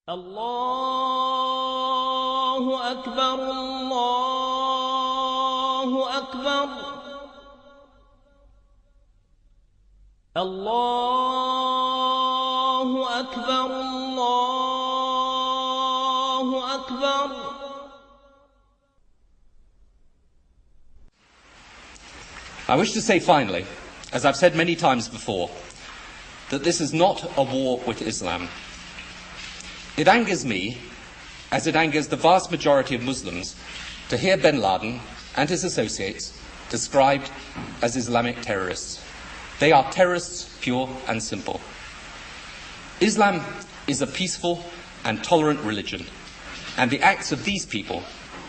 الله أكبر الله أكبر الله أكبر الله أكبر. I wish to say finally, as I've said many times before, that this is not a war with Islam. It angers me, as it angers the vast majority of Muslims, to hear bin Laden and his associates described as Islamic terrorists. They are terrorists, pure and simple. Islam is a peaceful and tolerant religion, and the acts of these people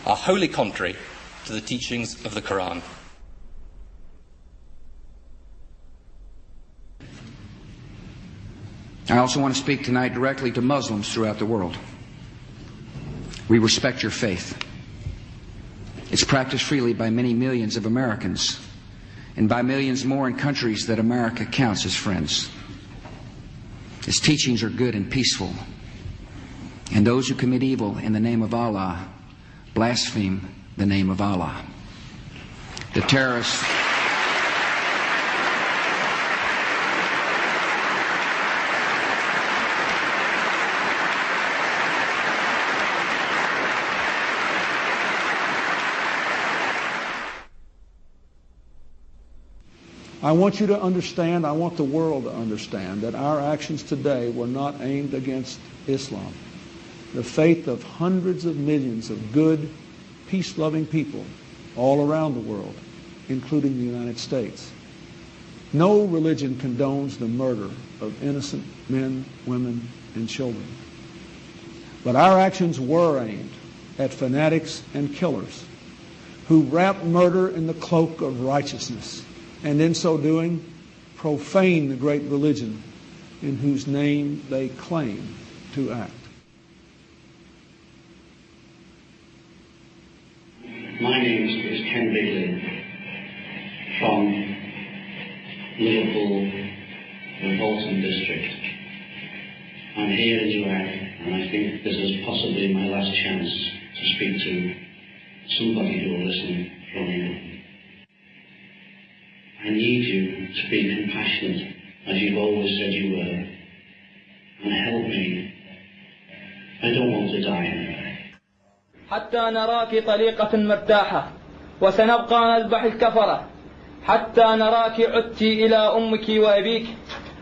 are wholly contrary to the teachings of the Quran. I also want to speak tonight directly to Muslims throughout the world. We respect your faith. It's practiced freely by many millions of Americans, and by millions more in countries that America counts as friends. Its teachings are good and peaceful, and those who commit evil in the name of Allah blaspheme the name of Allah. The terrorists... I want you to understand, I want the world to understand that our actions today were not aimed against Islam. The faith of hundreds of millions of good, peace-loving people all around the world, including the United States. No religion condones the murder of innocent men, women, and children. But our actions were aimed at fanatics and killers who wrap murder in the cloak of righteousness, and in so doing, profane the great religion in whose name they claim to act. My name is Ken Bigley from Liverpool and Bolton district. I'm here in Iraq, and I think this is possibly my last chance to speak to somebody who will listen from you. I need you to be compassionate, as you've always said you were, and help me. I don't want to die. حتى نراك طليقة مرتاحة وسنبقى نذبح الكفرة حتى نراك عدت إلى أمك وأبيك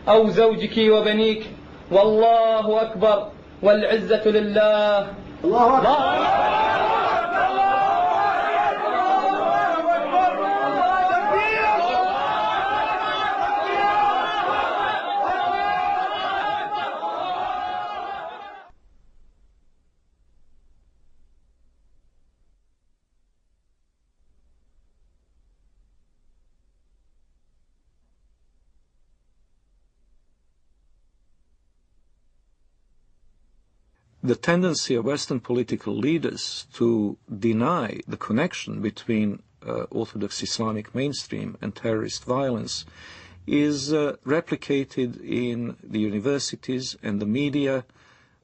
أو زوجك وبنيك والله أكبر والعزة لله. الله أكبر. The tendency of Western political leaders to deny the connection between Orthodox Islamic mainstream and terrorist violence is replicated in the universities and the media.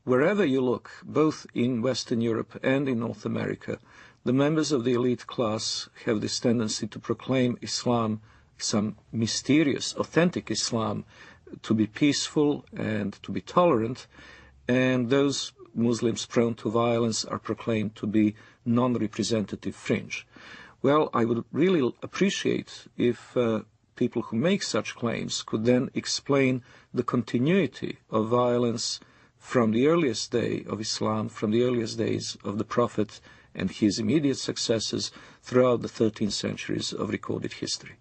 Wherever you look, both in Western Europe and in North America, the members of the elite class have this tendency to proclaim Islam, some mysterious, authentic Islam, to be peaceful and to be tolerant, and those Muslims prone to violence are proclaimed to be non-representative fringe. Well, I would really appreciate if people who make such claims could then explain the continuity of violence from the earliest day of Islam, from the earliest days of the Prophet and his immediate successors throughout the 13 centuries of recorded history.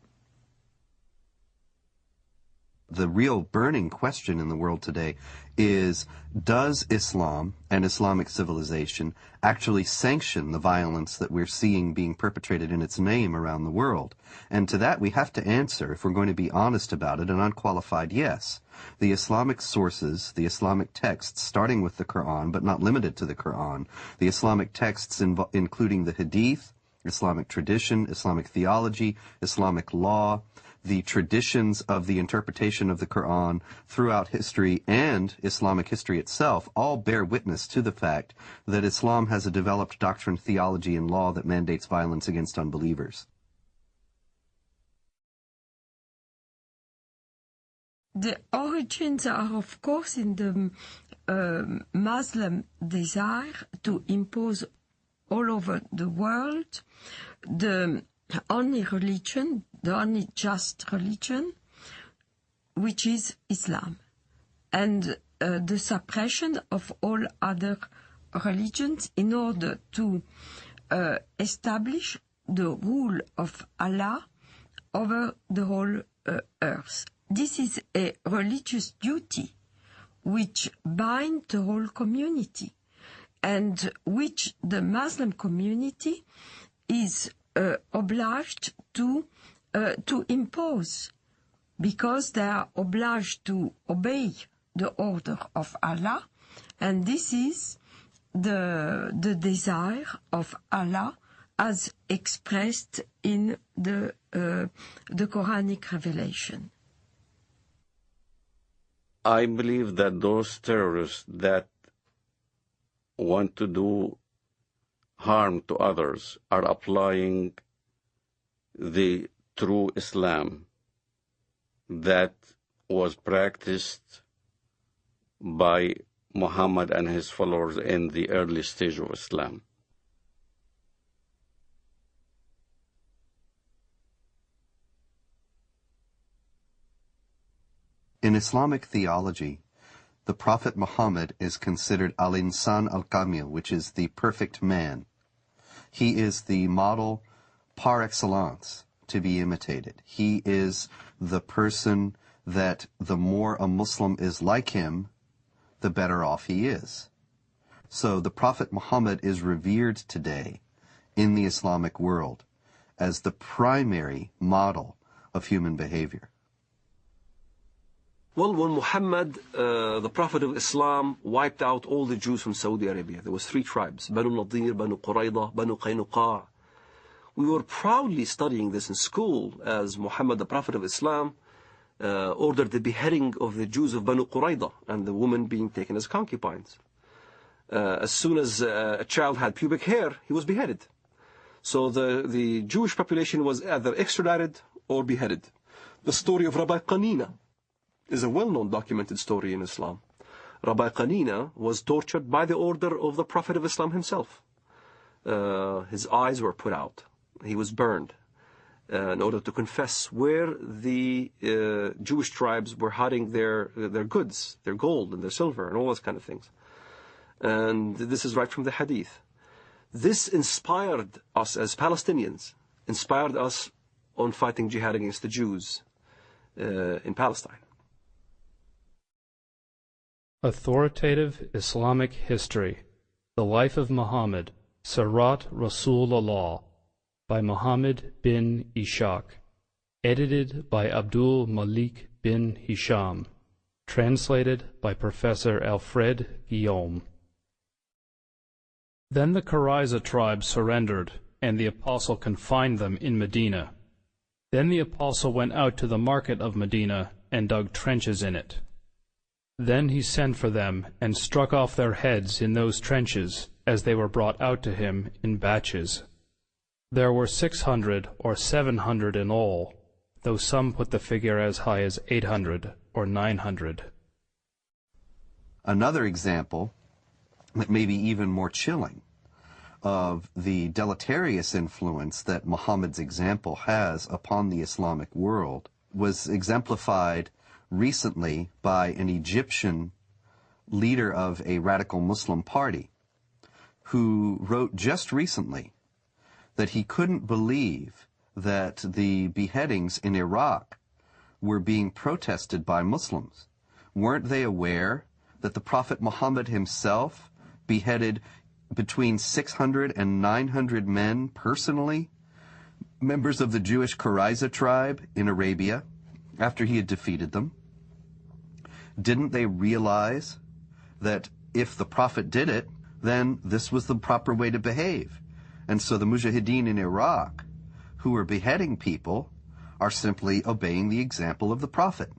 The real burning question in the world today is, does Islam and Islamic civilization actually sanction the violence that we're seeing being perpetrated in its name around the world? And to that we have to answer, if we're going to be honest about it, an unqualified yes. The Islamic sources, the Islamic texts, starting with the Quran, but not limited to the Quran, the Islamic texts including the Hadith, Islamic tradition, Islamic theology, Islamic law, the traditions of the interpretation of the Quran throughout history and Islamic history itself all bear witness to the fact that Islam has a developed doctrine, theology, and law that mandates violence against unbelievers. The origins are, of course, in the Muslim desire to impose all over the world the only religion, the only just religion, which is Islam, and the suppression of all other religions in order to establish the rule of Allah over the whole earth. This is a religious duty which binds the whole community and which the Muslim community is obliged to impose, because they are obliged to obey the order of Allah, and this is the desire of Allah as expressed in the Quranic revelation. I believe that those terrorists that want to do harm to others are applying the true Islam that was practiced by Muhammad and his followers in the early stage of Islam. In Islamic theology, the Prophet Muhammad is considered al-insan al-kamil, which is the perfect man. He is the model par excellence to be imitated. He is the person that the more a Muslim is like him, the better off he is. So the Prophet Muhammad is revered today in the Islamic world as the primary model of human behavior. Well, when Muhammad, the Prophet of Islam, wiped out all the Jews from Saudi Arabia, there was 3 tribes, Banu Nadir, Banu Qurayza, Banu Qaynuqa. We were proudly studying this in school as Muhammad, the Prophet of Islam, ordered the beheading of the Jews of Banu Qurayza and the women being taken as concubines. As soon as a child had pubic hair, he was beheaded. So the Jewish population was either extradited or beheaded. The story of Rabbi Qanina is a well-known documented story in Islam. Rabbi Qanina was tortured by the order of the Prophet of Islam himself. His eyes were put out. He was burned in order to confess where the Jewish tribes were hiding their goods, their gold and their silver and all those kind of things. And this is right from the Hadith. This inspired us as Palestinians, inspired us on fighting jihad against the Jews in Palestine. Authoritative Islamic History, The Life of Muhammad, Sirat Rasulullah, by Muhammad bin Ishaq, edited by Abdul Malik bin Hisham, translated by Professor Alfred Guillaume. Then the Qurayza tribe surrendered, and the apostle confined them in Medina. Then the apostle went out to the market of Medina and dug trenches in it. Then he sent for them and struck off their heads in those trenches as they were brought out to him in batches. There were 600 or 700 in all, though some put the figure as high as 800 or 900. Another example, that may be even more chilling, of the deleterious influence that Muhammad's example has upon the Islamic world was exemplified recently by an Egyptian leader of a radical Muslim party who wrote just recently that he couldn't believe that the beheadings in Iraq were being protested by Muslims. Weren't they aware that the Prophet Muhammad himself beheaded between 600 and 900 men personally, members of the Jewish Qurayza tribe in Arabia, after he had defeated them? Didn't they realize that if the Prophet did it, then this was the proper way to behave? And so the Mujahideen in Iraq, who were beheading people, are simply obeying the example of the Prophet.